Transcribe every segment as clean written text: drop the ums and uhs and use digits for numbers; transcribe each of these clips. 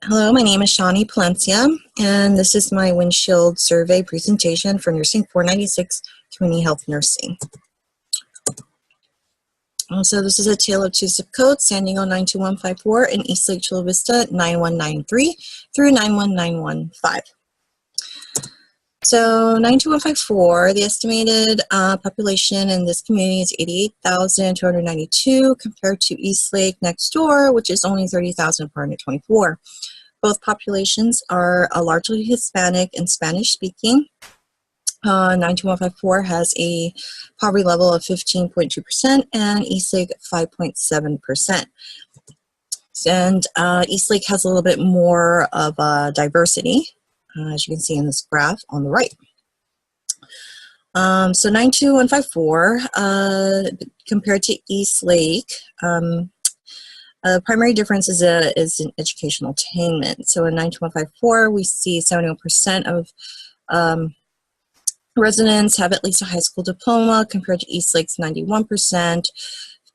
Hello, my name is Cpalencia, and this is my Windshield survey presentation for Nursing 496 Community Health Nursing. So this is a tale of two zip codes, San Diego 92154 and Eastlake Chula Vista 9193 through 91915. So 92154, the estimated population in this community is 88,292 compared to Eastlake next door, which is only 30,424. Both populations are largely Hispanic and Spanish speaking. 92154 has a poverty level of 15.2% and Eastlake 5.7%. And Eastlake has a little bit more of a diversity, as you can see in this graph on the right. So 92154 compared to Eastlake, the primary difference is in educational attainment. So in 92154, we see 71% of residents have at least a high school diploma compared to Eastlake's 91%.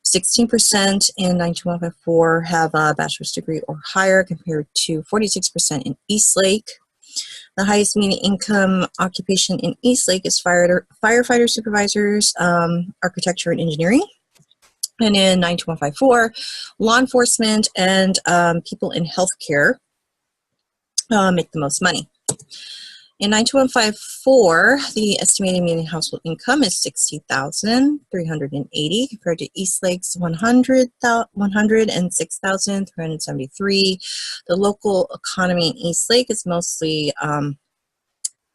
16% in 92154 have a bachelor's degree or higher compared to 46% in Eastlake. The highest median income occupation in Eastlake is firefighter supervisors, architecture and engineering. And in 92154, law enforcement and people in healthcare make the most money. In 92154, the estimated median household income is $60,380 compared to Eastlake's $106,373. The local economy in Eastlake is mostly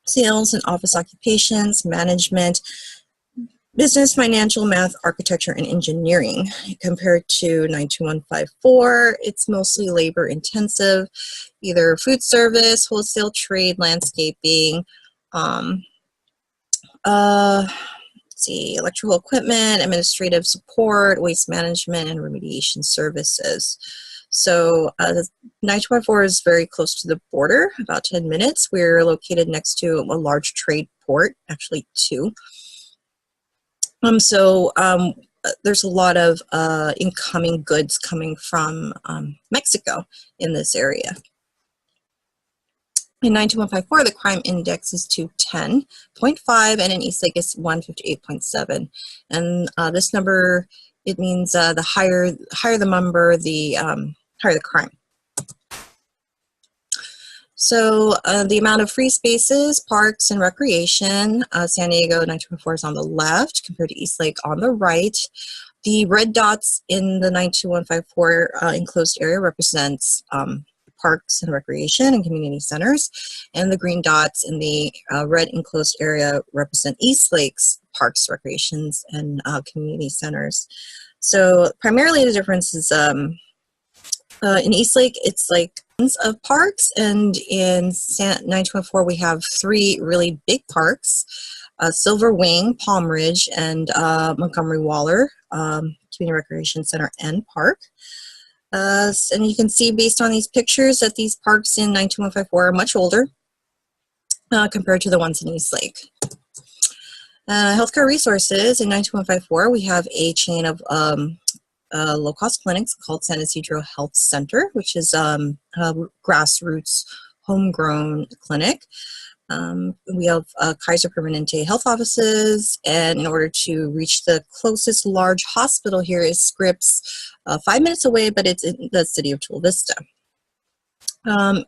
sales and office occupations, management, business, financial, math, architecture, and engineering. Compared to 92154, it's mostly labor intensive, either food service, wholesale trade, landscaping, electrical equipment, administrative support, waste management, and remediation services. So 924 is very close to the border, about 10 minutes. We're located next to a large trade port, actually two. There's a lot of incoming goods coming from Mexico in this area. In 92154, the crime index is 210.5, and in Eastlake is 158.7. And this number, it means the higher the number, the higher the crime. So the amount of free spaces, parks, and recreation, San Diego 924 is on the left compared to Eastlake on the right. The red dots in the 92154 enclosed area represents parks and recreation and community centers, and the green dots in the red enclosed area represent Eastlake's parks, recreations, and community centers. So primarily the difference is in Eastlake, it's like of parks, and in 924 we have three really big parks, Silver Wing, Palm Ridge, and Montgomery Waller Community Recreation Center and Park. And you can see based on these pictures that these parks in 92154 are much older compared to the ones in Eastlake. Healthcare resources in 92154, we have a chain of low-cost clinics called San Isidro Health Center, which is a grassroots, homegrown clinic. We have Kaiser Permanente health offices, and in order to reach the closest large hospital here is Scripps, 5 minutes away, but it's in the city of Chula Vista.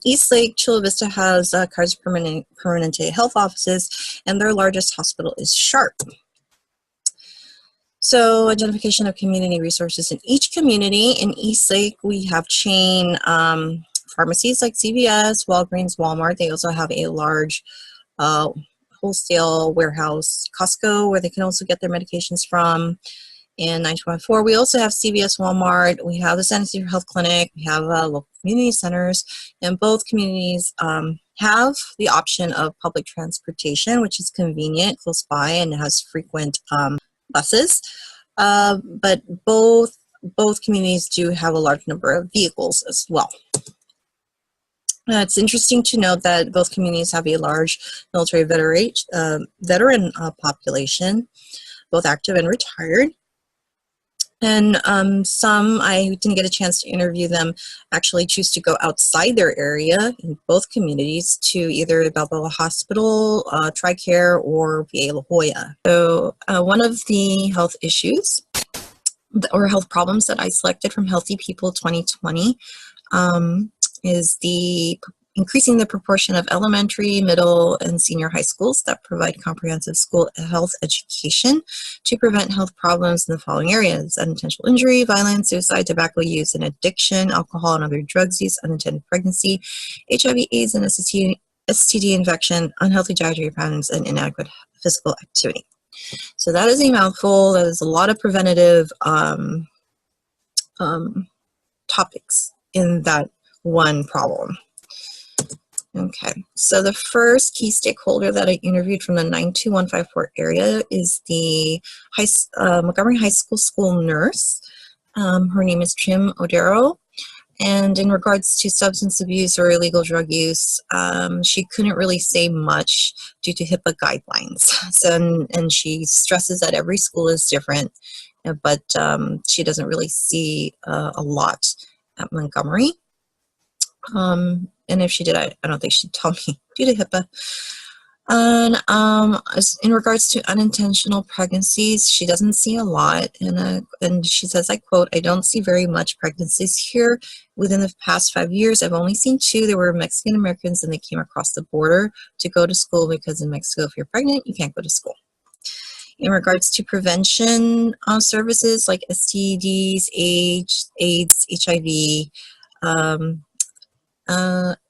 Eastlake Chula Vista has Kaiser Permanente health offices, and their largest hospital is Sharp. So identification of community resources in each community. In Eastlake, we have chain pharmacies like CVS, Walgreens, Walmart. They also have a large wholesale warehouse, Costco, where they can also get their medications from. In 924, we also have CVS, Walmart. We have the San Isidro Health Clinic. We have local community centers. And both communities have the option of public transportation, which is convenient, close by, and has frequent buses, but both communities do have a large number of vehicles as well. It's interesting to note that both communities have a large military veteran population, both active and retired. And some, I didn't get a chance to interview them, actually choose to go outside their area in both communities to either Balboa Hospital, TRICARE, or VA La Jolla. So one of the health issues or health problems that I selected from Healthy People 2020 is the increasing the proportion of elementary, middle, and senior high schools that provide comprehensive school health education to prevent health problems in the following areas: unintentional injury, violence, suicide, tobacco use and addiction, alcohol and other drugs use, unintended pregnancy, HIV, AIDS, and STD infection, unhealthy dietary patterns, and inadequate physical activity. So that is a mouthful. That is a lot of preventative topics in that one problem. Okay, so the first key stakeholder that I interviewed from the 92154 area is the Montgomery High School nurse. Her name is Trim Odero. And in regards to substance abuse or illegal drug use, she couldn't really say much due to HIPAA guidelines. So, and she stresses that every school is different, but she doesn't really see a lot at Montgomery. And if she did, I don't think she'd tell me due to HIPAA. And in regards to unintentional pregnancies, she doesn't see a lot. And she says, I quote, "I don't see very much pregnancies here. Within the past 5 years, I've only seen 2. They were Mexican Americans, and they came across the border to go to school, because in Mexico, if you're pregnant, you can't go to school." In regards to prevention services like STDs, AIDS, HIV,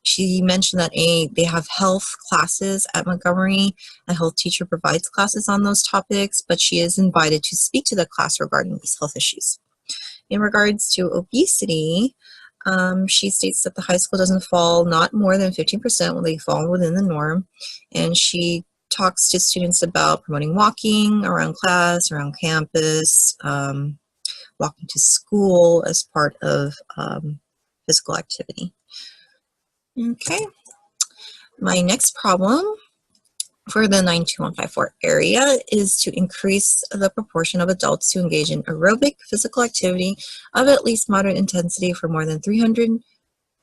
she mentioned that they have health classes at Montgomery. A health teacher provides classes on those topics, but she is invited to speak to the class regarding these health issues. In regards to obesity, she states that the high school doesn't fall not more than 15% when they fall within the norm. And she talks to students about promoting walking around class, around campus, walking to school as part of physical activity. Okay, my next problem for the 92154 area is to increase the proportion of adults who engage in aerobic physical activity of at least moderate intensity for more than 300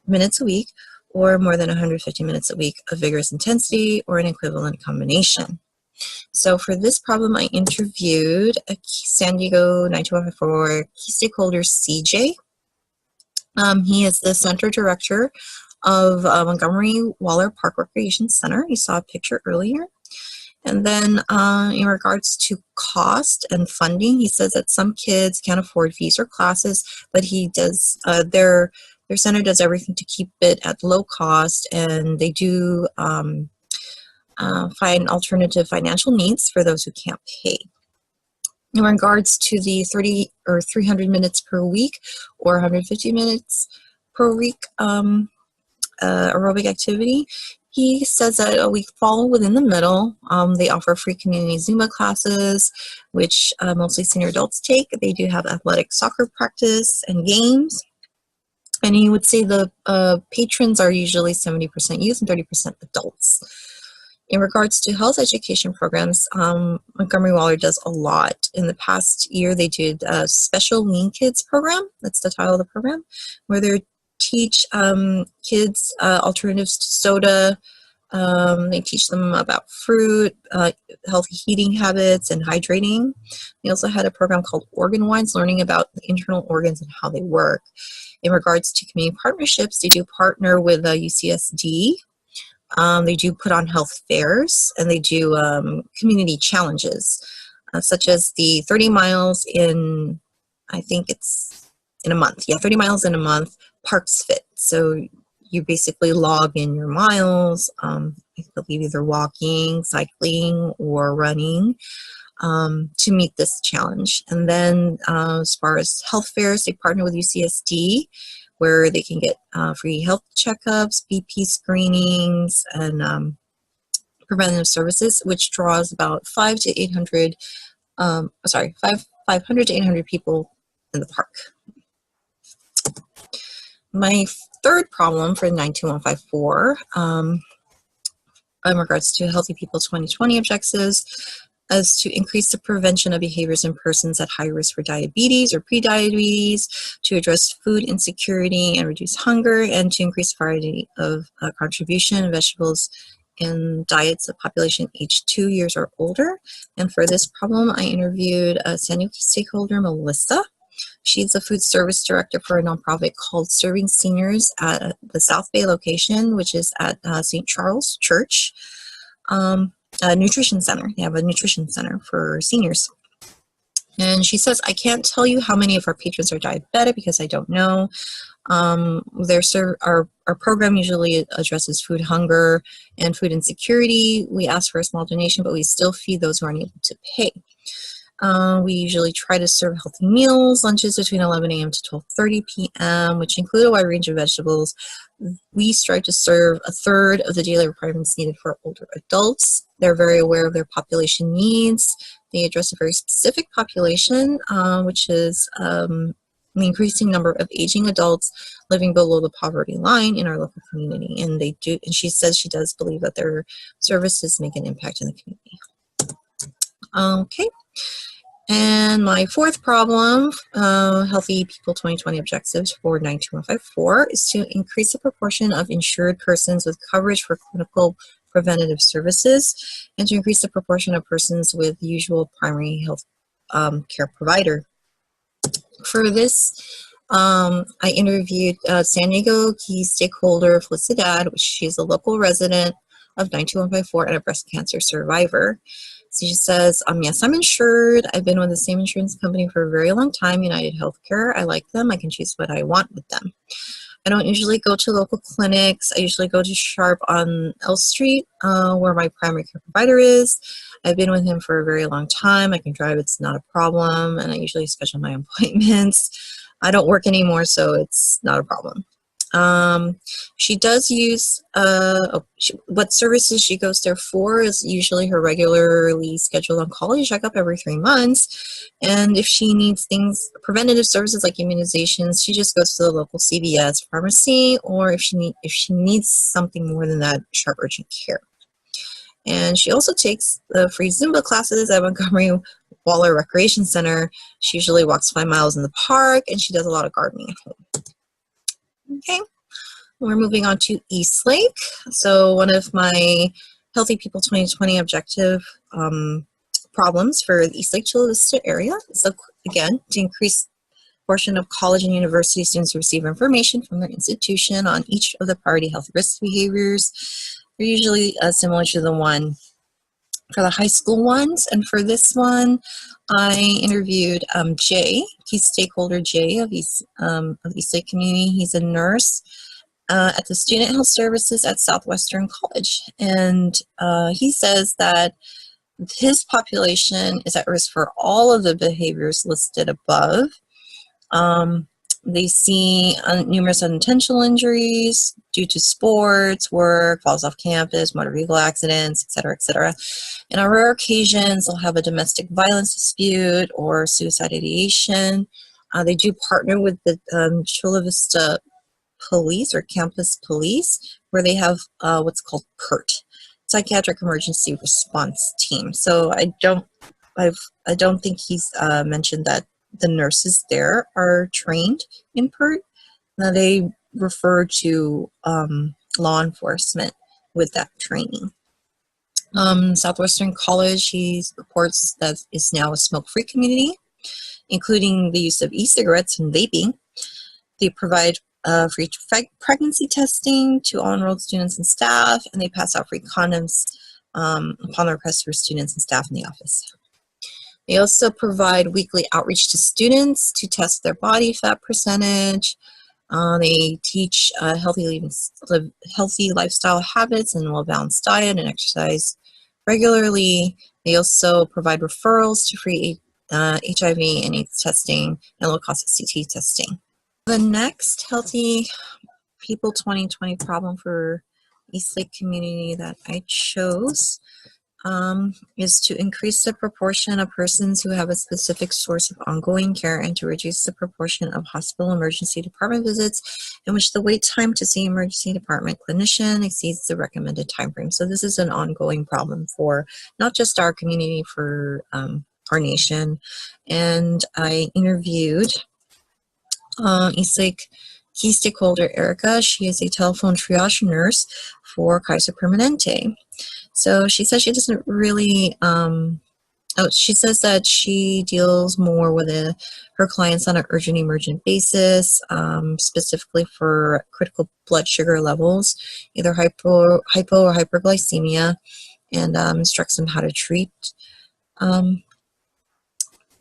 minutes a week, or more than 150 minutes a week of vigorous intensity, or an equivalent combination. So for this problem, I interviewed a San Diego 92154 key stakeholder, CJ. He is the center director of Montgomery Waller Park Recreation Center. You saw a picture earlier. And then in regards to cost and funding, he says that some kids can't afford fees or classes, but he does, their center does everything to keep it at low cost, and they do find alternative financial needs for those who can't pay. In regards to the 30 or 300 minutes per week or 150 minutes per week aerobic activity, he says that we fall within the middle. They offer free community Zumba classes, which mostly senior adults take. They do have athletic soccer practice and games. And he would say the patrons are usually 70% youth and 30% adults. In regards to health education programs, Montgomery Waller does a lot. In the past year, they did a Special Lean Kids program. That's the title of the program, where they teach kids alternatives to soda. They teach them about fruit, healthy eating habits, and hydrating. They also had a program called Organ Wines, learning about the internal organs and how they work. In regards to community partnerships, they do partner with UCSD. They do put on health fairs, and they do community challenges, such as the 30 miles in, I think it's in a month. Yeah, 30 miles in a month, Parks Fit. So you basically log in your miles, I believe either walking, cycling, or running, to meet this challenge. And then as far as health fairs, they partner with UCSD, where they can get free health checkups, BP screenings, and preventative services, which draws about 500 to 800 people in the park. My third problem for 92154 in regards to Healthy People 2020 objectives as to increase the prevention of behaviors in persons at high risk for diabetes or prediabetes, to address food insecurity and reduce hunger, and to increase variety of contribution of vegetables in diets of population aged 2 years or older. And for this problem, I interviewed a San Diego stakeholder, Melissa. She's a food service director for a nonprofit called Serving Seniors at the South Bay location, which is at St. Charles Church. A nutrition center. They have a nutrition center for seniors. And she says, I can't tell you how many of our patrons are diabetic because I don't know. Our program usually addresses food hunger and food insecurity. We ask for a small donation, but we still feed those who aren't able to pay. We usually try to serve healthy meals, lunches between 11 a.m. to 12:30 p.m., which include a wide range of vegetables. We strive to serve a third of the daily requirements needed for older adults. They're very aware of their population needs. They address a very specific population, which is the increasing number of aging adults living below the poverty line in our local community. And they do, and she says she does believe that their services make an impact in the community. Okay. And my fourth problem, Healthy People 2020 objectives for 92154, is to increase the proportion of insured persons with coverage for clinical preventative services, and to increase the proportion of persons with usual primary health care provider. For this, I interviewed San Diego key stakeholder Felicidad, which she's a local resident of 92154 and a breast cancer survivor. So she says, yes, I'm insured. I've been with the same insurance company for a very long time, United Healthcare. I like them. I can choose what I want with them. I don't usually go to local clinics. I usually go to Sharp on L Street, where my primary care provider is. I've been with him for a very long time. I can drive. It's not a problem. And I usually schedule my appointments. I don't work anymore, so it's not a problem. She does use, what services she goes there for is usually her regularly scheduled oncology checkup every 3 months. And if she needs things, preventative services like immunizations, she just goes to the local CVS pharmacy, or if she needs something more than that, Sharp Urgent Care. And she also takes the free Zumba classes at Montgomery Waller Recreation Center. She usually walks 5 miles in the park, and she does a lot of gardening at home. Okay, we're moving on to Eastlake. So one of my Healthy People 2020 objective problems for the Eastlake Chula Vista area is, again, to increase portion of college and university students who receive information from their institution on each of the priority health risk behaviors. They're usually similar to the one for the high school ones. And for this one, I interviewed Jay. He's stakeholder Jay of Eastlake Community. He's a nurse at the Student Health Services at Southwestern College. And he says that his population is at risk for all of the behaviors listed above. They see numerous unintentional injuries due to sports, work, falls off campus, motor vehicle accidents, etc., etc. And on rare occasions, they'll have a domestic violence dispute or suicide ideation. They do partner with the Chula Vista Police or Campus Police, where they have what's called PERT, Psychiatric Emergency Response Team. So I don't think he's mentioned that the nurses there are trained in PERT. Now they refer to law enforcement with that training. Southwestern College, he reports that is now a smoke-free community, including the use of e-cigarettes and vaping. They provide free pregnancy testing to all enrolled students and staff, and they pass out free condoms upon the request for students and staff in the office. They also provide weekly outreach to students to test their body fat percentage. They teach healthy lifestyle habits and well-balanced diet and exercise regularly. They also provide referrals to free HIV and AIDS testing and low-cost CT testing. The next Healthy People 2020 problem for Eastlake community that I chose is to increase the proportion of persons who have a specific source of ongoing care and to reduce the proportion of hospital emergency department visits in which the wait time to see emergency department clinician exceeds the recommended time frame. So this is an ongoing problem for not just our community, for our nation. And I interviewed Eastlake key stakeholder Erica. She is a telephone triage nurse for Kaiser Permanente. So she says she doesn't really, she says that she deals more with her clients on an urgent emergent basis, specifically for critical blood sugar levels, either hypo or hyperglycemia, and instructs them how to treat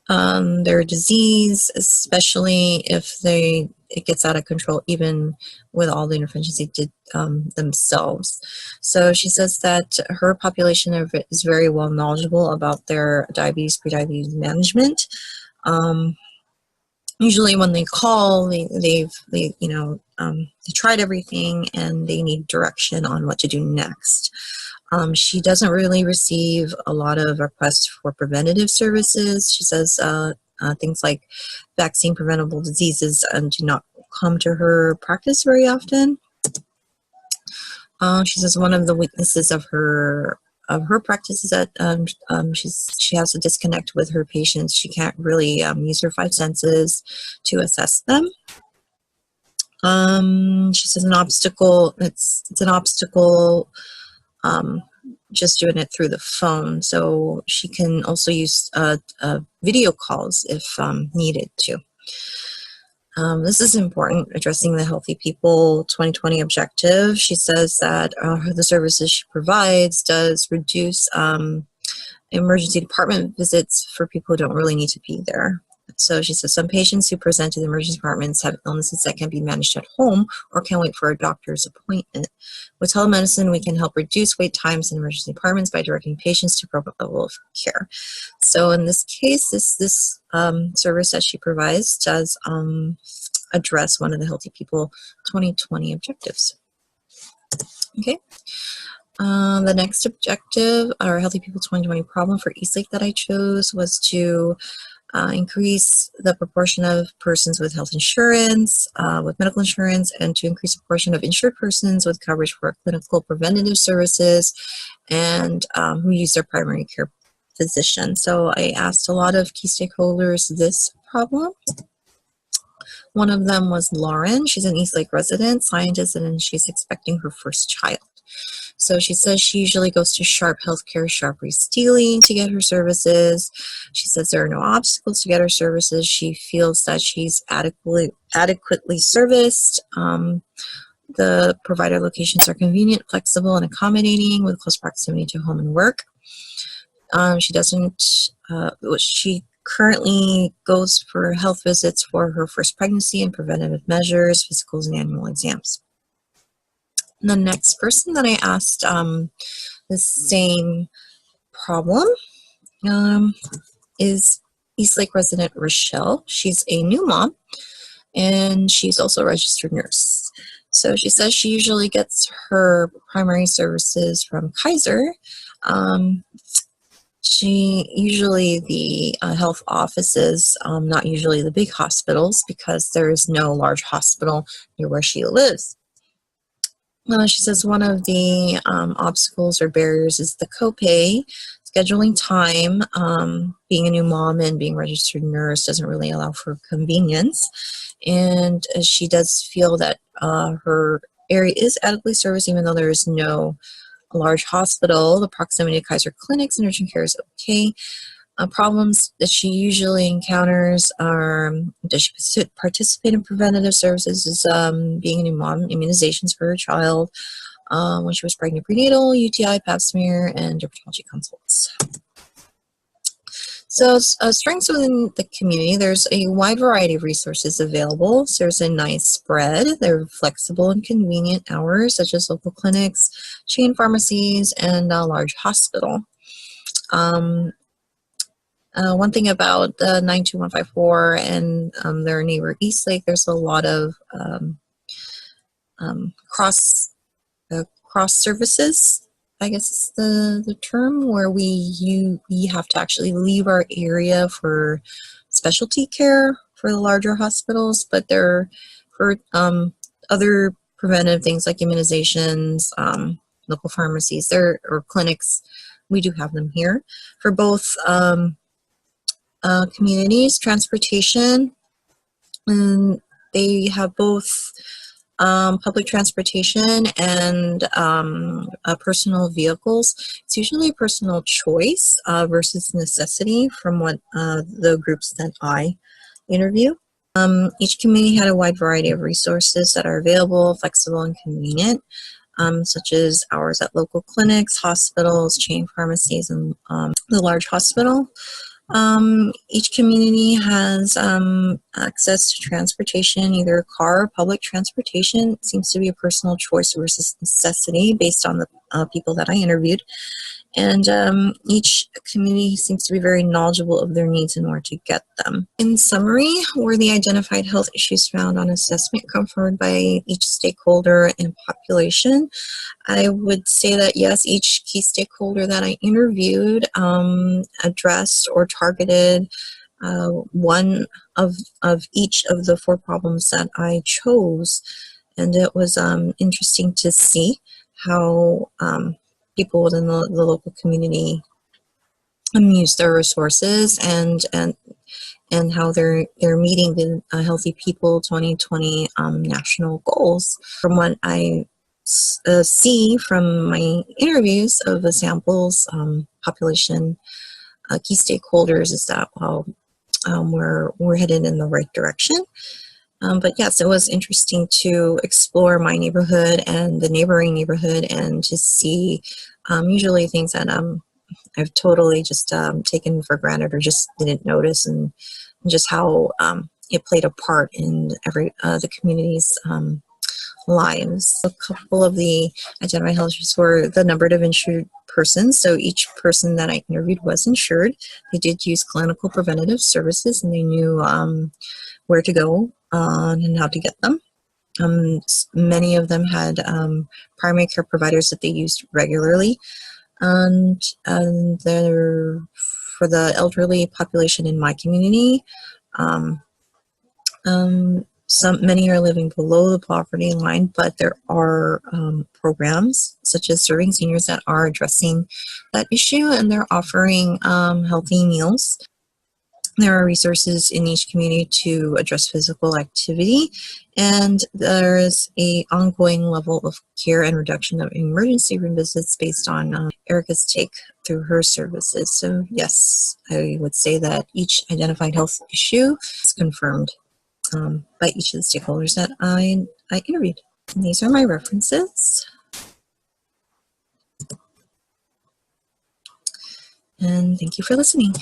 their disease, especially if it gets out of control, even with all the interventions they did themselves. So she says that her population is very well knowledgeable about their diabetes, prediabetes management. Usually when they call, they tried everything and they need direction on what to do next. She doesn't really receive a lot of requests for preventative services. She says things like vaccine preventable diseases do not come to her practice very often. She says one of the weaknesses of her practice is that she has to disconnect with her patients. She can't really use her five senses to assess them. She says an obstacle. It's an obstacle. Just doing it through the phone, so she can also use video calls if needed to. This is important, addressing the Healthy People 2020 objective. She says that the services she provides does reduce emergency department visits for people who don't really need to be there. So she says some patients who present to the emergency departments have illnesses that can be managed at home or can wait for a doctor's appointment. With telemedicine, we can help reduce wait times in emergency departments by directing patients to appropriate level of care. So in this case, this service that she provides does address one of the Healthy People 2020 objectives. Okay. The next objective, or Healthy People 2020 problem for Eastlake that I chose, was to increase the proportion of persons with health insurance, with medical insurance, and to increase the proportion of insured persons with coverage for clinical preventative services and who use their primary care physician. So I asked a lot of key stakeholders this problem. One of them was Lauren. She's an Eastlake resident, scientist, and she's expecting her first child. So she says she usually goes to Sharp Healthcare, Sharp Stealing to get her services. She says there are no obstacles to get her services. She feels that she's adequately serviced. The provider locations are convenient, flexible, and accommodating with close proximity to home and work. She currently goes for health visits for her first pregnancy and preventative measures, physicals, and annual exams. The next person that I asked the same problem is Eastlake resident Rochelle. She's a new mom, and she's also a registered nurse. So she says she usually gets her primary services from Kaiser. She usually the health offices, not usually the big hospitals, because there is no large hospital near where she lives. She says one of the obstacles or barriers is the copay. Scheduling time, being a new mom and being a registered nurse doesn't really allow for convenience. And she does feel that her area is adequately serviced, even though there is no large hospital. The proximity to Kaiser clinics and urgent care is okay. Problems that she usually encounters are, does she participate in preventative services, is being a new mom, immunizations for her child, when she was pregnant, prenatal, UTI, pap smear, and dermatology consults. So strengths within the community, there's a wide variety of resources available. So there's a nice spread. They're flexible and convenient hours, such as local clinics, chain pharmacies, and a large hospital. One thing about the 92154 and their neighbor Eastlake, there's a lot of cross services I guess the term, where we have to actually leave our area for specialty care for the larger hospitals, but they're for other preventive things like immunizations, local pharmacies, there or clinics. We do have them here for both communities, transportation, and they have both public transportation and personal vehicles. It's usually personal choice versus necessity from what the groups that I interview. Each community had a wide variety of resources that are available, flexible, and convenient, such as hours at local clinics, hospitals, chain pharmacies, and the large hospital. Each community has access to transportation, either car or public transportation. It seems to be a personal choice versus necessity based on the people that I interviewed. And each community seems to be very knowledgeable of their needs and where to get them. In summary, were the identified health issues found on assessment confirmed by each stakeholder and population? I would say that yes, each key stakeholder that I interviewed addressed or targeted one of each of the 4 problems that I chose, and it was interesting to see how people within the local community use their resources and how they're meeting the Healthy People 2020 national goals. From what I see from my interviews of the samples, population, key stakeholders, is that we're headed in the right direction. But yes, it was interesting to explore my neighborhood and the neighboring neighborhood and to see usually things that I've totally just taken for granted or just didn't notice, and just how it played a part in the community's lives. A couple of the identified health issues were the number of insured persons. So each person that I interviewed was insured. They did use clinical preventative services, and they knew where to go and how to get them. Many of them had primary care providers that they used regularly, and for the elderly population in my community, many are living below the poverty line, but there are programs such as Serving Seniors that are addressing that issue, and they're offering healthy meals. There are resources in each community to address physical activity, and there is an ongoing level of care and reduction of emergency room visits based on Erica's take through her services. So yes, I would say that each identified health issue is confirmed by each of the stakeholders that I interviewed. And these are my references. And thank you for listening.